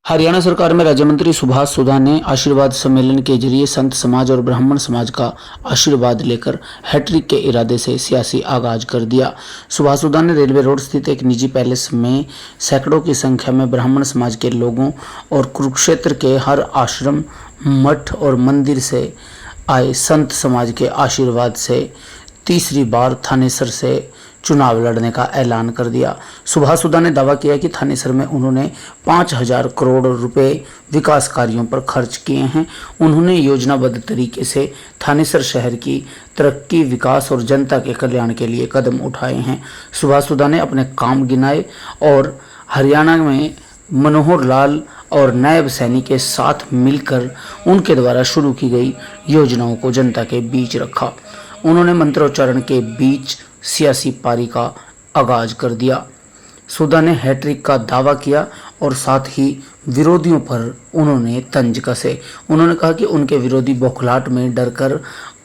हरियाणा सरकार में राज्य मंत्री सुभाष सुधा ने आशीर्वाद सम्मेलन के जरिए संत समाज और ब्राह्मण समाज का आशीर्वाद लेकर हैट्रिक के इरादे से सियासी आगाज कर दिया। सुभाष सुधा ने रेलवे रोड स्थित एक निजी पैलेस में सैकड़ों की संख्या में ब्राह्मण समाज के लोगों और कुरुक्षेत्र के हर आश्रम, मठ और मंदिर से आए संत समाज के आशीर्वाद से तीसरी बार थानेसर से चुनाव लड़ने का ऐलान कर दिया। सुभाष सुधा ने दावा किया कि थानेसर में उन्होंने 5,000 करोड़ रुपए विकास कार्यों पर खर्च किए हैं। उन्होंने योजनाबद्ध तरीके से थानेसर शहर की तरक्की, विकास और जनता के कल्याण के लिए कदम उठाए हैं। सुभाष सुधा ने अपने काम गिनाए और हरियाणा में मनोहर लाल और नायब सैनी के साथ मिलकर उनके द्वारा शुरू की गई योजनाओं को जनता के बीच रखा। उन्होंने मंत्रोच्चारण के बीच सियासी पारी का आगाज कर दिया। सुधा ने हैट्रिक का दावा किया और साथ ही विरोधियों पर उन्होंने तंज कसे। उन्होंने कहा कि उनके विरोधी बौखलाहट में डरकर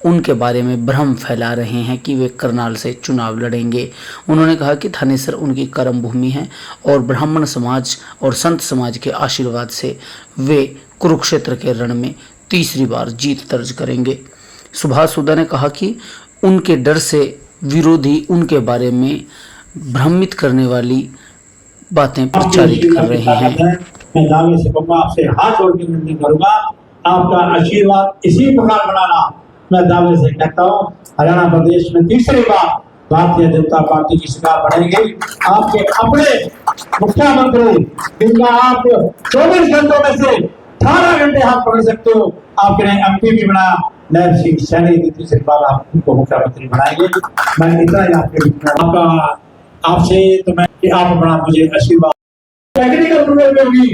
उनके बारे में भ्रम फैला रहे हैं कि वे करनाल से चुनाव लड़ेंगे। उन्होंने कहा कि थानेसर उनकी कर्म भूमि है और ब्राह्मण समाज और संत समाज के आशीर्वाद से वे कुरुक्षेत्र के रण में तीसरी बार जीत दर्ज करेंगे। सुभाष सुधा ने कहा कि उनके डर से विरोधी उनके बारे में भ्रमित करने वाली बातें प्रचारित कर रहे हैं। मैं दावे से कहूँगा, आपसे हाथ जोड़ के विनती करूंगा, आपका आशीर्वाद इसी प्रकार बनाना मैं दावे से कहता हूँ। हरियाणा प्रदेश में तीसरी बार भारतीय जनता पार्टी की सरकार बनेगी। आपके अपने मुख्यमंत्री जिनका आप 24 घंटों में से 18 घंटे आप पढ़ सकते हो, आपके एमपी भी बना नायब सिंह सैनी की तीसरी बार आप उनको मुख्यमंत्री बनाएंगे। मैं इतना ही आपका आपसे तो मैं कि आप बड़ा मुझे आशीर्वाद। टेक्निकल अप्रूवल में होगी,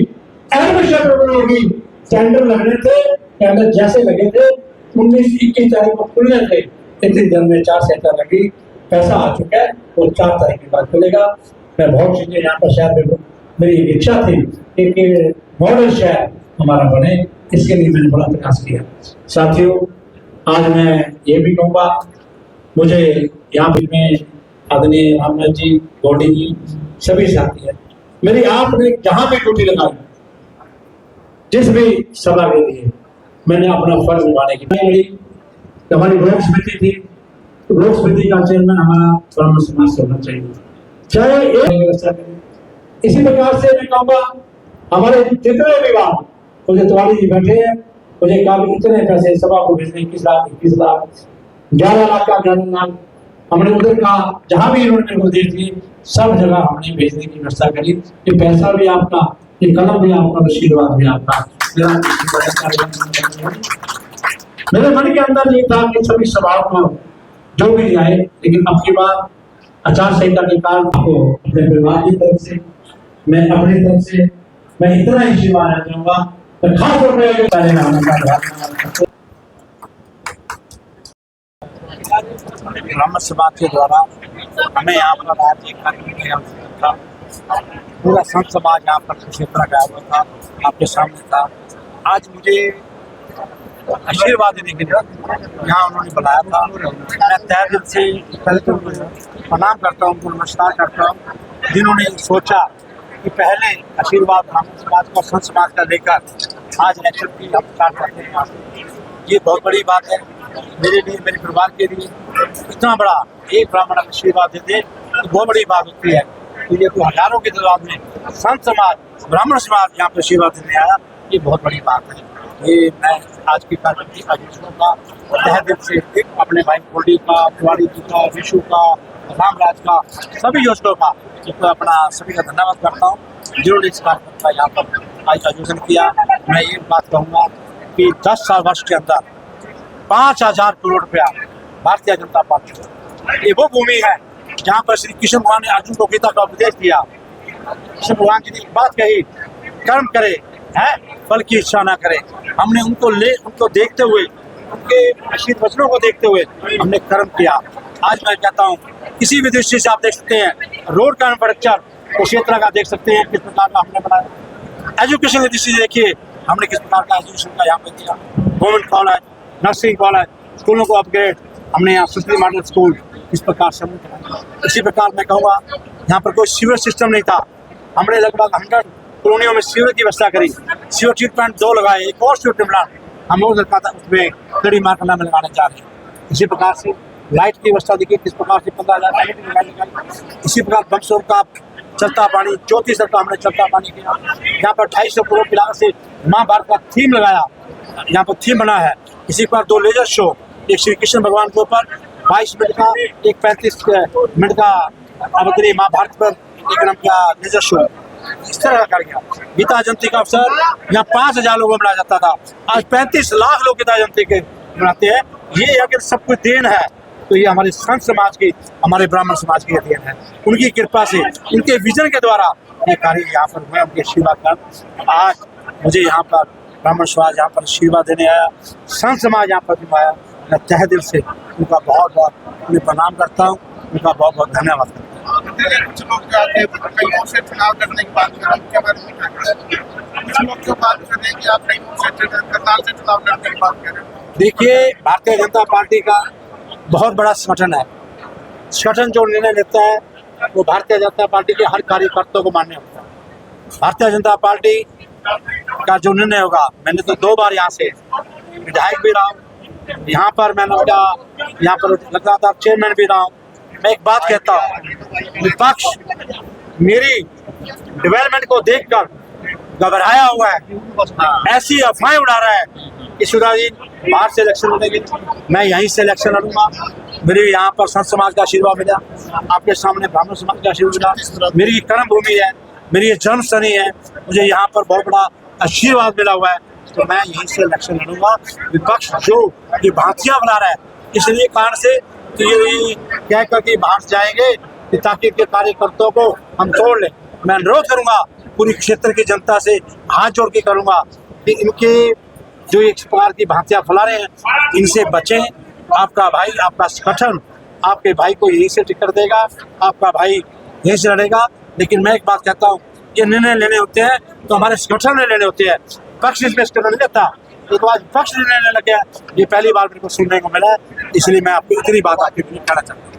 एडमिशन अप्रूवल होगी, टेंडर लगने थे, टेंडर जैसे लगे थे 19-21 तारीख को खुलने थे, इतनी दिन में 4 सेंटर लगी, पैसा आ चुका है, वो 4 तारीख के बाद खुलेगा। मैं बहुत चीजें यहाँ पर शहर में मेरी इच्छा थी कि मॉडल शहर हमारा बने, इसके लिए मैंने बड़ा प्रयास किया। साथियों, आज मैं ये भी कहूँगा, मुझे यहाँ में आदरणीय अहमद जी, गौडी जी, सभी साथी हैं, मेरी आपने जहाँ भी ड्यूटी लगाई, जिस भी सभा के लिए मैंने अपना फर्ज निभाने की मेरी हमारी लोक समिति थी, लोक समिति का चेयरमैन हमारा ब्राह्मण समाज से होना चाहिए, चाहे एक इसी प्रकार से मैं कहूँगा हमारे जितने विभाग मुझे तिवारी जी बैठे हैं, मुझे काफी इतने पैसे सभा को भेजने 21 लाख 11 लाख का ज्ञान हमने उधर का जहां भी इन्होंने निर्देश दिए सब जगह हमने भेजने की व्यवस्था करी। ये पैसा भी आपका, ये कलम भी आपका, आशीर्वाद भी आपका। मेरे मन के अंदर ये था कि सभी सभाओं को जो भी आए, लेकिन अब की बार आचार संहिता के कारण आपको अपने परिवार की तरफ से, मैं अपनी तरफ से मैं इतना ही आशीर्वाद दूंगा। खास तौर पर ब्राह्मण समाज के द्वारा हमें यहाँ पर राज्य करने की आवश्यकता था। पूरा संत समाज यहाँ पर क्षेत्र का हुआ था, आपके सामने था। आज मुझे आशीर्वाद देने के लिए यहाँ उन्होंने बुलाया था। मैं तहे दिल से पहले तो प्रणाम करता हूँ, उनको नमस्कार करता हूँ, जिन्होंने सोचा कि पहले आशीर्वाद ब्राह्मण समाज का, संत समाज का लेकर आज इलेक्शन की हम स्टार्ट करते हैं। ये बहुत बड़ी बात है मेरे लिए, मेरे परिवार के लिए। इतना बड़ा एक ब्राह्मण आशीर्वाद देते तो बहुत बड़ी बात होती है। तो ये तो हजारों की तादाद में संत समाज, ब्राह्मण समाज यहाँ पर आशीर्वाद देने आया, ये बहुत बड़ी बात है। ये मैं आज की कार्यक्रम आयोजकों का तहे दिल से अपने भाई कोडी का, तिवारी जी का, विशु का, रामराज का, सभी योजकों का अपना सभी का धन्यवाद करता हूँ, जिन्होंने इस कार्यक्रम का यहाँ पर आज आयोजन किया। मैं ये बात कहूँगा कि 10 साल वर्ष के अंदर 5,000 करोड़ रुपया भारतीय जनता पार्टी, ये वो भूमि है जहाँ पर श्री कृष्ण भगवान ने अर्जुन को गीता का उपदेश दिया। कृष्ण भगवान जी ने एक बात कही, कर्म करे है, फल की इच्छा ना करे। हमने उनको देखते हुए, उनके आशीर्वाद वचनों को देखते हुए हमने कर्म किया। आज मैं कहता हूँ, किसी भी दृष्टि से आप देख सकते हैं, रोड का इंफ्रास्ट्रक्चर क्षेत्र का देख सकते हैं किस प्रकार का हमने बनाया। एजुकेशन की दृष्टि से देखिए हमने किस प्रकार का एजुकेशन का यहाँ पे किया। गवर्नमेंट कॉलेज, नर्सिंग कॉलेज, स्कूलों को अपग्रेड हमने यहाँ सुश्री मॉडल स्कूल इस प्रकार से। इसी प्रकार मैं कहूँगा यहाँ पर कोई सीवर सिस्टम नहीं था, हमने लगभग 100 कॉलोनियों में सीवर की व्यवस्था करी, सीवर ट्रीटमेंट 2 लगाए, एक और सीवर ट्रीटमेंट हम लोग उसमें कड़ी मार्कना में लगाने जा रहे हैं। इसी प्रकार से लाइट की व्यवस्था देखिए किस प्रकार से 15,000 लाइट। इसी प्रकार बक्सर का चलता पानी 34 का हमने चलता पानी किया। यहाँ पर 250 करोड़ की लागत से महाभारत का थीम लगाया, यहाँ पर थीम बना है। इसी पर 2 लेजर शो, एक श्री कृष्ण भगवान के ऊपर 22 मिनट का, एक 35 मिनट का अवतरी महाभारत पर एक नाम का लेजर शो इस तरह कर गया। गीता जयंती का अवसर यहाँ 5,000 लोगों को मनाया जाता था, आज 35 लाख लोग गीता जयंती के मनाते हैं। ये अगर सब कुछ देन है तो ये हमारे संत समाज की, हमारे ब्राह्मण समाज की देन है। उनकी कृपा से, उनके विजन के द्वारा ये कार्य यहाँ पर हुआ, उनके आशीर्वाद का आज मुझे यहाँ पर ब्राह्मण समाज यहाँ पर आशीर्वाद देने आया, संत समाज यहाँ पर भी आया। मैं तहे दिल से उनका बहुत बहुत उन्हें प्रणाम करता हूँ, उनका बहुत बहुत धन्यवाद करता हूँ। कुछ लोग जाते हैं कहीं और से चुनाव लड़ने की बात करें, उनके बारे में क्या करें? कुछ लोग जो बात कर रहे हैं कि आप कहीं और से करनाल से चुनाव लड़ने की बात करें। देखिए, भारतीय जनता पार्टी का बहुत बड़ा संगठन है। संगठन जो निर्णय लेता है वो भारतीय जनता पार्टी के हर कार्यकर्ताओं को मान्य होता है। भारतीय जनता पार्टी का जो निर्णय होगा, मैंने तो 2 बार यहाँ से विधायक भी रहा हूँ, यहाँ पर मैंने यहाँ पर लगातार चेयरमैन भी रहा हूँ। मैं एक बात कहता हूँ, विपक्ष मेरी डेवलपमेंट को देखकर घबराया हुआ है, ऐसी अफवाहें उड़ा रहा है कि सुधा जी बाहर से इलेक्शन लड़ेंगे, मैं यहीं से इलेक्शन लड़ूंगा। मेरे यहाँ पर संत समाज का आशीर्वाद मिला, आपके सामने ब्राह्मण समाज का आशीर्वाद मिला, मेरी कर्म भूमि है, मेरी ये जन्मस्थली है, मुझे यहाँ पर बहुत बड़ा आशीर्वाद मिला हुआ है, तो मैं यहीं से इलेक्शन लड़ूंगा। विपक्ष जो ये भांतियाँ बना रहा है, इसलिए कारण से तो ये कह कर के बाहर जाएंगे कि ताकि इनके कार्यकर्ताओं को हम तोड़ लें। मैं अनुरोध करूंगा पूरी क्षेत्र की जनता से, हाथ जोड़ के करूंगा कि इनके जो एक प्रकार की भांतियाँ फैला रहे हैं, इनसे बचें। आपका भाई, आपका संगठन आपके भाई को यहीं से टिकट देगा, आपका भाई यहीं से लड़ेगा। लेकिन मैं एक बात कहता हूँ, ये निर्णय लेने होते हैं तो हमारे संगठन में लेने होते हैं, पक्ष इसमें नहीं लेता। एक बार पक्ष निर्णय लेने लगे, ये पहली बार मेरे को सुनने को मिला है, इसलिए मैं आपको इतनी बात आपके लिए कहना चाहता हूँ।